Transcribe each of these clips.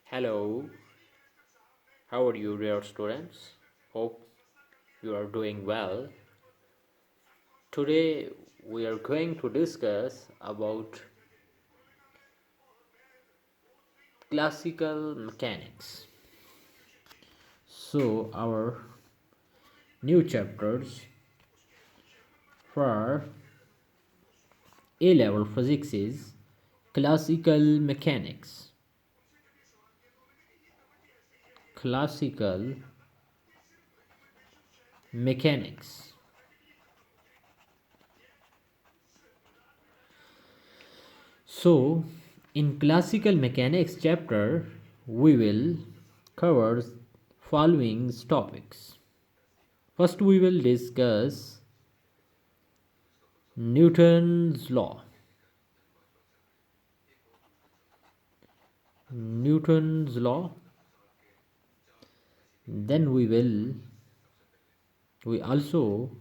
Hello, how are you, dear students? Hope you are doing well. Today we are going to discuss about classical mechanics. So, our new chapters for A level physics is classical mechanics. Classical mechanics. So, in classical mechanics chapter, we will cover following topics. First, we will discuss Newton's law. Newton's law. Then we also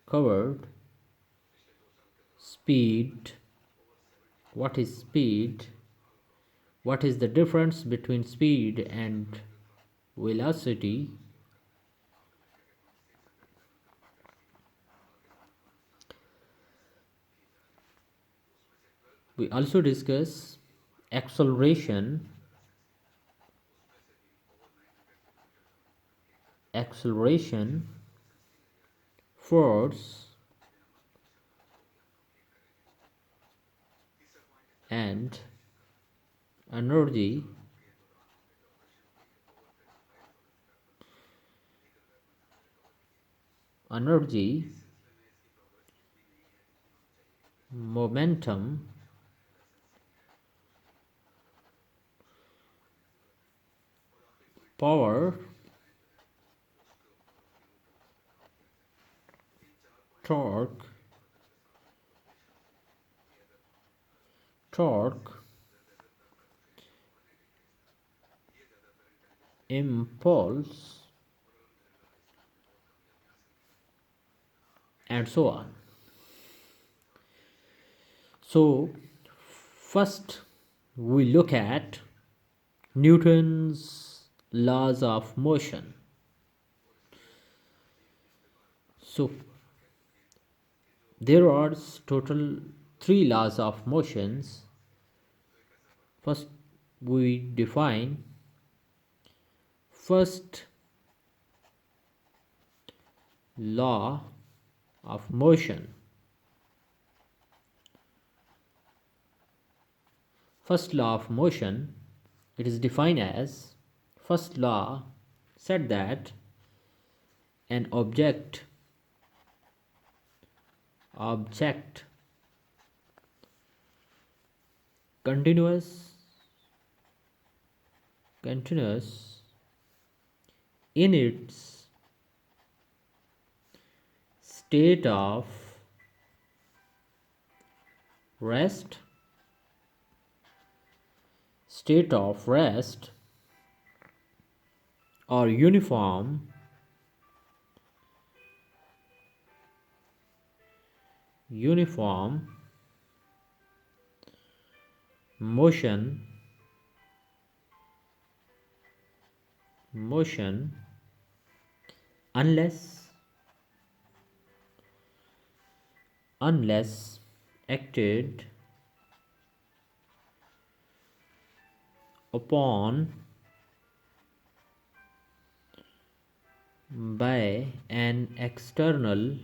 covered speed. What is speed? What is the difference between speed and velocity? We also discuss acceleration, force, and energy. Momentum, power, torque, impulse, and so on. So, first we look at Newton's laws of motion. So, there are total 3 laws of motions. First, we define first law of motion. First law of motion, it is defined as first law said that an object continuous in its state of rest or uniform motion unless acted upon by an external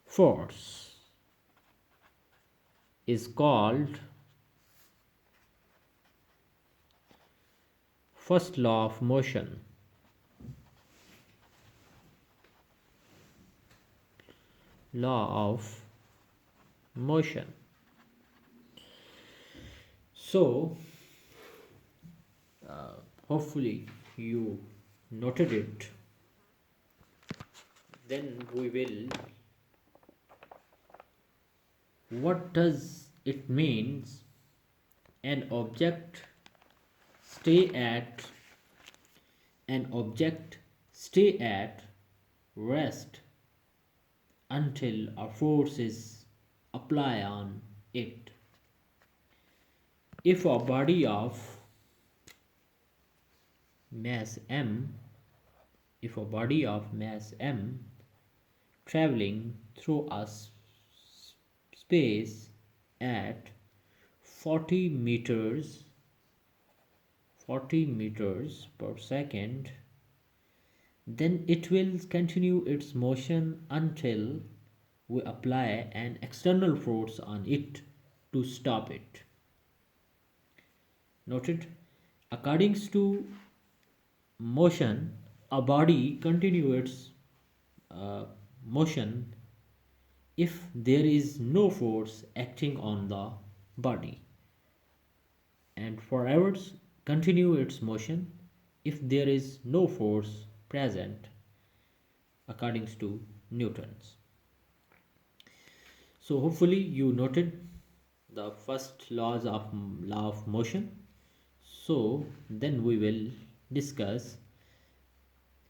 force is called first law of motion. So, hopefully you noted it. Then we will, what does it means an object stay at rest until a force is applied on it. if a body of mass m if a body of mass m traveling through a space at 40 meters 40 meters per second, then it will continue its motion until we apply an external force on it to stop it. Noted? According to motion, a body continues its motion if there is no force acting on the body, and forever continue its motion if there is no force present according to Newton's. So hopefully you noted the first law of motion. So then we will discuss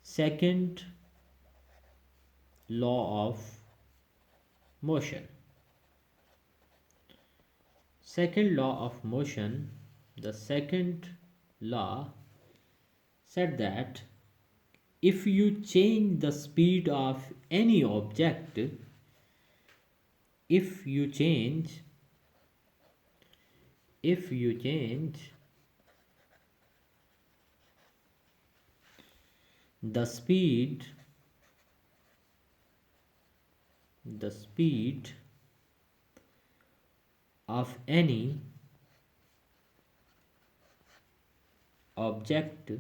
second law of motion. Second law of motion, the second law said that if you change the speed of any object, if you change the speed of any object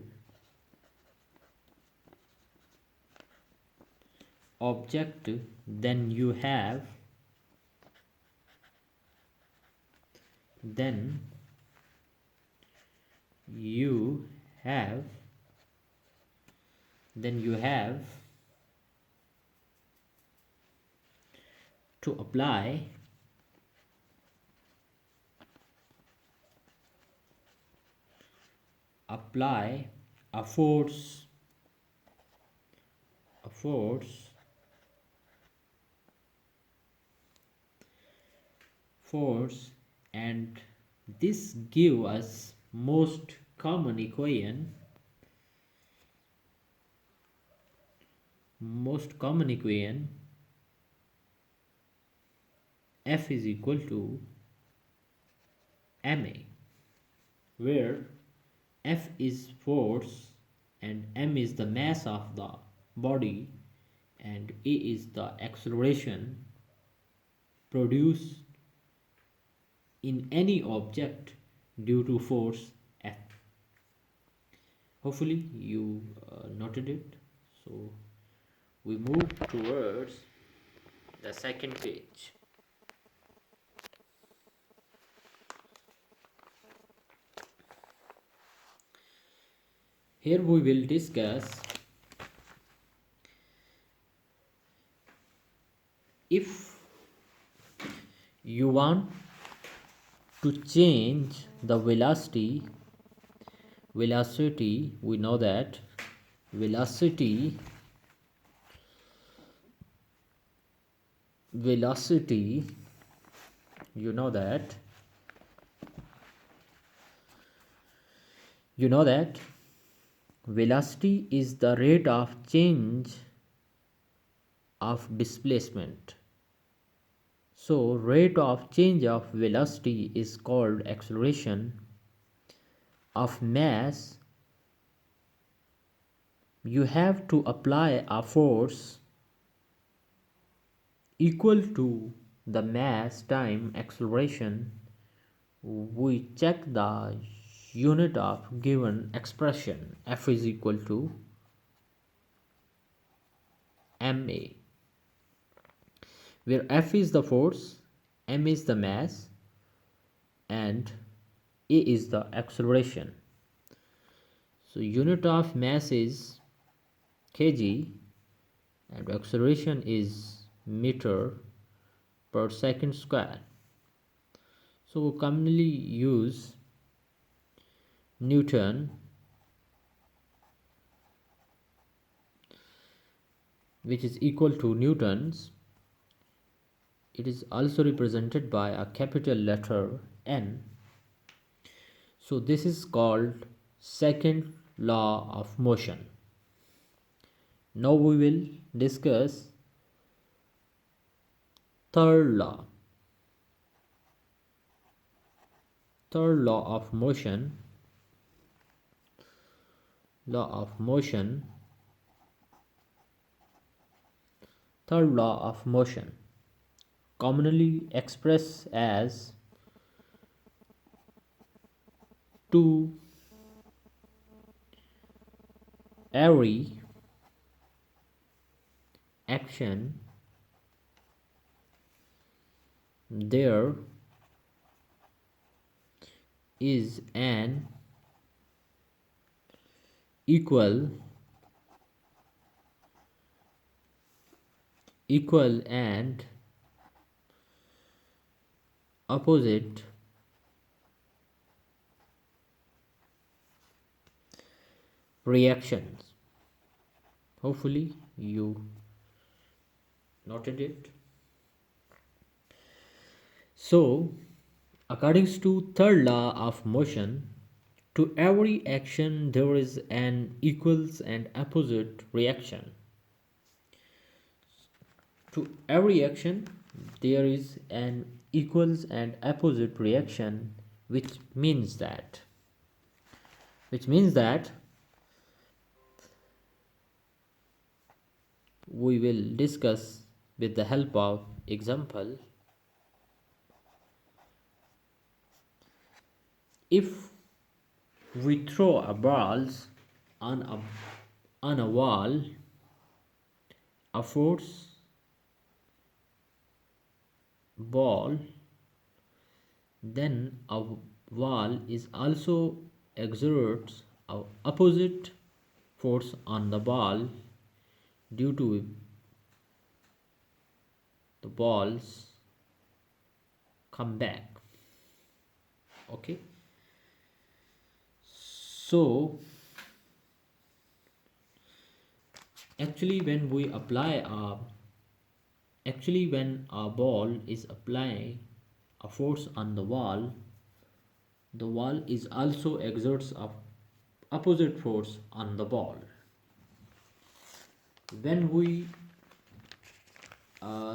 then you have to apply a force and this give us most common equation F is equal to ma, where F is force and m is the mass of the body and a is the acceleration produced in any object due to force F. Hopefully you noted it. So we move towards the second page. Here we will discuss if you want to change the velocity, we know that velocity you know that velocity is the rate of change of displacement. So rate of change of velocity is called acceleration of mass. You have to apply a force equal to the mass time acceleration. We check the unit of given expression. F is equal to ma, where F is the force, m is the mass, and a is the acceleration. So unit of mass is kg and acceleration is meter per second square. So we commonly use Newton, which is equal to Newtons. It is also represented by a capital letter N. So this is called second law of motion. Now we will discuss third law. Third law of motion. Law of motion. Third law of motion, commonly expressed as to every action there is an equal and opposite reactions. Hopefully you noted it. So according to third law of motion, to every action there is an equals and opposite reaction. To every action there is an equals and opposite reaction, which means that we will discuss with the help of example. If we throw a balls on a wall, a force ball, then a wall is also exerts a opposite force on the ball due to the balls come back. Okay, so actually when a ball is applying a force on the wall is also exerts a opposite force on the ball. When we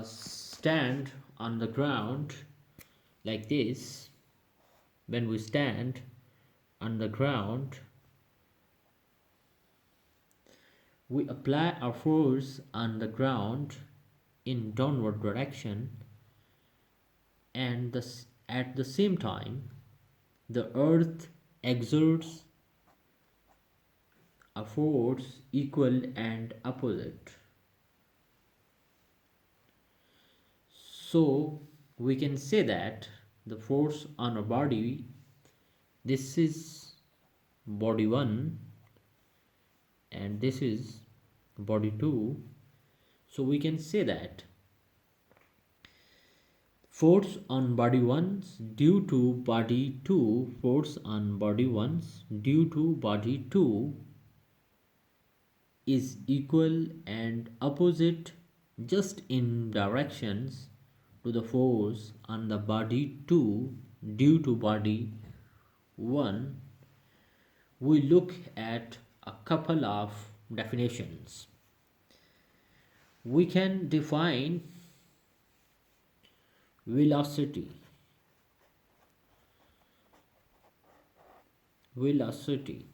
stand on the ground like this, when we stand on the ground, we apply our force on the ground in downward direction, and at the same time the earth exerts a force equal and opposite. So we can say that the force on a body, this is body 1 and this is body 2. So we can say that force on body 1 due to body 2, force on body 1 due to body 2 is equal and opposite just in directions to the force on the body 2 due to body 1. We look at a couple of definitions. We can define velocity. Velocity,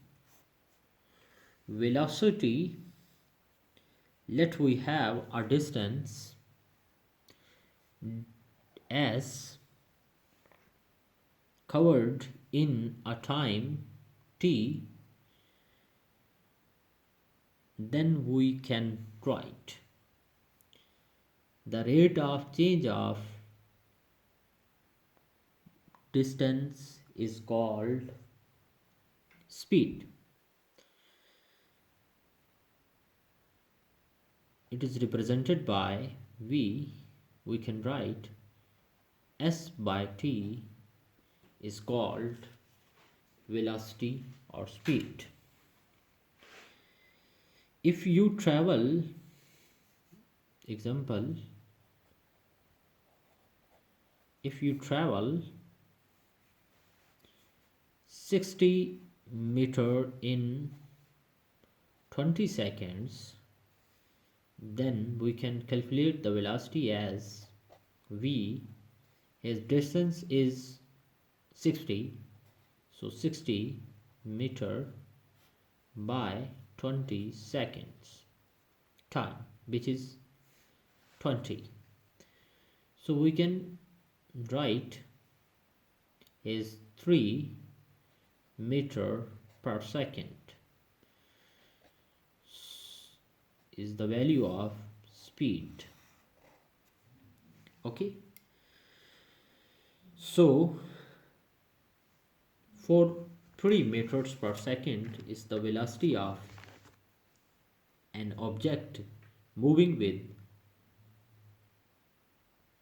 let we have a distance s covered in a time t, then we can write the rate of change of distance is called speed. It is represented by v. We can write s by t is called velocity or speed. If you travel, example, if you travel 60 meter in 20 seconds, then we can calculate the velocity as v. His distance is 60, so 60 meter by 20 seconds time, which is 20. So we can write is 3 meter per second is the value of speed. Okay, so for 3 meters per second is the velocity of an object moving with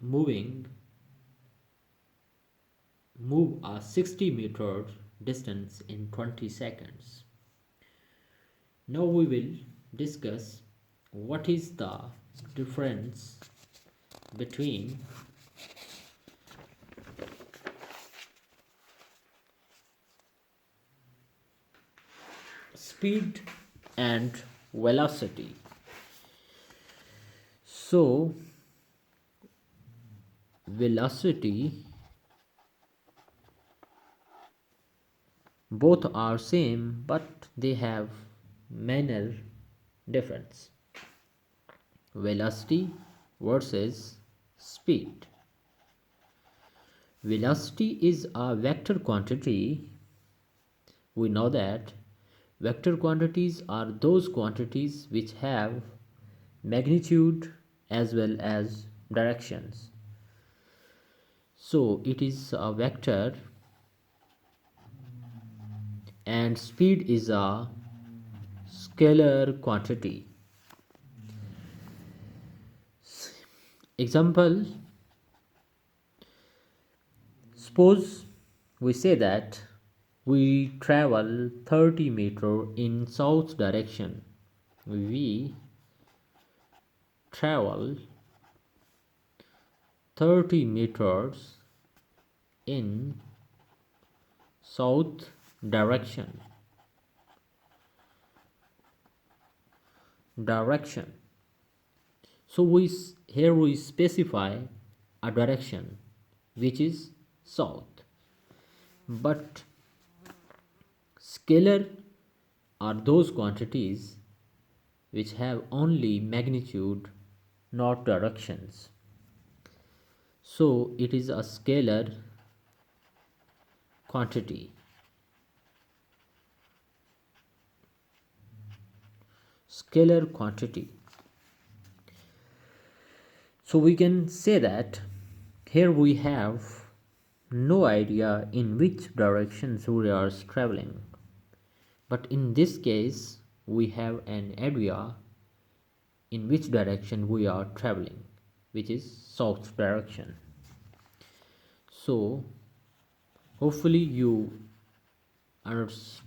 moving move a 60 meter distance in 20 seconds. Now we will discuss what is the difference between speed and velocity. So velocity, both are same but they have minor difference. Velocity versus speed. Velocity is a vector quantity. We know that vector quantities are those quantities which have magnitude as well as directions. So it is a vector, and speed is a scalar quantity. Example, suppose we say that we travel 30 meter in south direction. We travel 30 meters in south direction. So here we specify a direction which is south, but scalar are those quantities which have only magnitude, not directions. So it is a scalar quantity. Scalar quantity. So we can say that here we have no idea in which directions we are traveling, but in this case we have an idea in which direction we are traveling, which is south direction. So hopefully you understand